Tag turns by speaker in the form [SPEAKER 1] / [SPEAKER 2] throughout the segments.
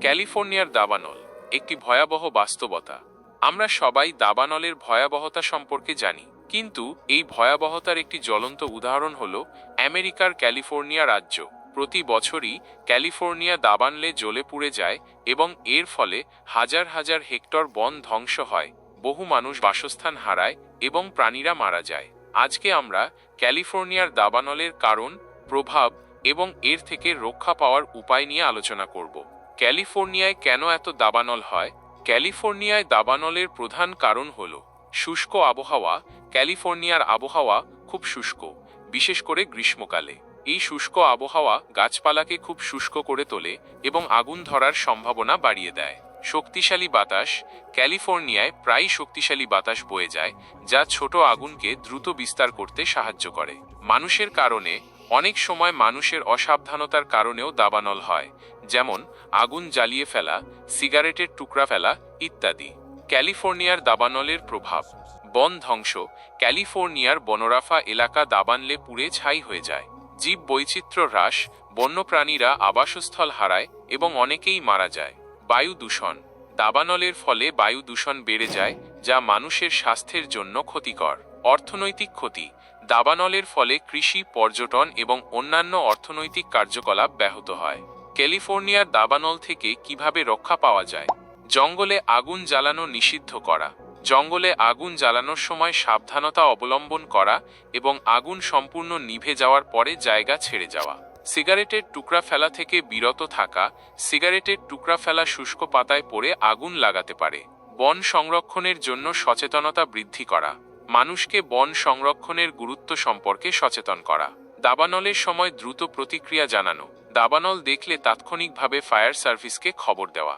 [SPEAKER 1] ক্যালিফোর্নিয়ার দাবানল একটি ভয়াবহ বাস্তবতা। আমরা সবাই দাবানলের ভয়াবহতা সম্পর্কে জানি, কিন্তু এই ভয়াবহতার একটি জ্বলন্ত উদাহরণ হল আমেরিকার ক্যালিফোর্নিয়া রাজ্য। প্রতি বছরই ক্যালিফোর্নিয়া দাবানলে জ্বলে পুড়ে যায় এবং এর ফলে হাজার হাজার হেক্টর বন ধ্বংস হয়, বহু মানুষ বাসস্থান হারায় এবং প্রাণীরা মারা যায়। আজকে আমরা ক্যালিফোর্নিয়ার দাবানলের কারণ, প্রভাব এবং এর থেকে রক্ষা পাওয়ার উপায় নিয়ে আলোচনা করব। ক্যালিফোর্নিয়ায় কেন এত দাবানল হয়? ক্যালিফোর্নিয়ায় দাবানলের প্রধান কারণ হল শুষ্ক আবহাওয়া। ক্যালিফোর্নিয়ার আবহাওয়া খুব শুষ্ক, বিশেষ করে গ্রীষ্মকালে। এই শুষ্ক আবহাওয়া গাছপালাকে খুব শুষ্ক করে তোলে এবং আগুন ধরার সম্ভাবনা বাড়িয়ে দেয়। শক্তিশালী বাতাস। ক্যালিফোর্নিয়ায় প্রায়ই শক্তিশালী বাতাস বয়ে যায়, যা ছোট আগুনকে দ্রুত বিস্তার করতে সাহায্য করে। মানুষের কারণে অনেক সময় মানুষের অসাবধানতার কারণেও দাবানল হয়, যেমন আগুন জ্বালিয়ে ফেলা, সিগারেটের টুকরা ফেলা ইত্যাদি। ক্যালিফোর্নিয়ার দাবানলের প্রভাব। বন ধ্বংস। ক্যালিফোর্নিয়ার বনরাফা এলাকা দাবানলে পুড়ে ছাই হয়ে যায়। জীব বৈচিত্র্য হ্রাস। বন্যপ্রাণীরা আবাসস্থল হারায় এবং অনেকেই মারা যায়। বায়ু দূষণ। দাবানলের ফলে বায়ু দূষণ বেড়ে যায়, যা মানুষের স্বাস্থ্যের জন্য ক্ষতিকর। অর্থনৈতিক ক্ষতি। দাবানলের ফলে কৃষি, পর্যটন এবং অন্যান্য অর্থনৈতিক কার্যকলাপ ব্যাহত হয়। ক্যালিফোর্নিয়ার দাবানল থেকে কিভাবে রক্ষা পাওয়া যায়? জঙ্গলে আগুন জ্বালানো নিষিদ্ধ করা। জঙ্গলে আগুন জ্বালানোর সময় সাবধানতা অবলম্বন করা এবং আগুন সম্পূর্ণ নিভে যাওয়ার পরে জায়গা ছেড়ে যাওয়া। সিগারেটের টুকরা ফেলা থেকে বিরত থাকা। সিগারেটের টুকরা ফেলা শুষ্ক পাতায় পড়ে আগুন লাগাতে পারে। বন সংরক্ষণের জন্য সচেতনতা বৃদ্ধি করা। মানুষকে বন সংরক্ষণের গুরুত্ব সম্পর্কে সচেতন করা। দাবানলের সময় দ্রুত প্রতিক্রিয়া জানানো। দাবানল দেখলে তাৎক্ষণিকভাবে ফায়ার সার্ভিসকে খবর দেওয়া।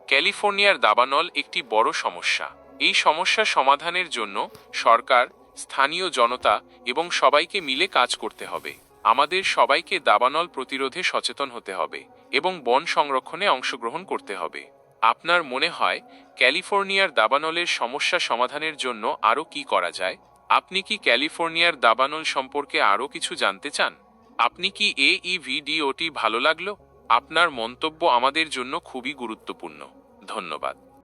[SPEAKER 1] ক্যালিফোর্নিয়ার দাবানল একটি বড় সমস্যা। এই সমস্যা সমাধানের জন্য সরকার, স্থানীয় জনতা এবং সবাইকে মিলে কাজ করতে হবে। আমাদের সবাইকে দাবানল প্রতিরোধে সচেতন হতে হবে এবং বন সংরক্ষণে অংশগ্রহণ করতে হবে। আপনার মনে হয় ক্যালিফোর্নিয়ার দাবানলের সমস্যা সমাধানের জন্য আরও কি করা যায়? আপনি কি ক্যালিফোর্নিয়ার দাবানল সম্পর্কে আরও কিছু জানতে চান? আপনি কি এই ভিডিওটি ভালো লাগলো? আপনার মন্তব্য আমাদের জন্য খুবই গুরুত্বপূর্ণ। ধন্যবাদ।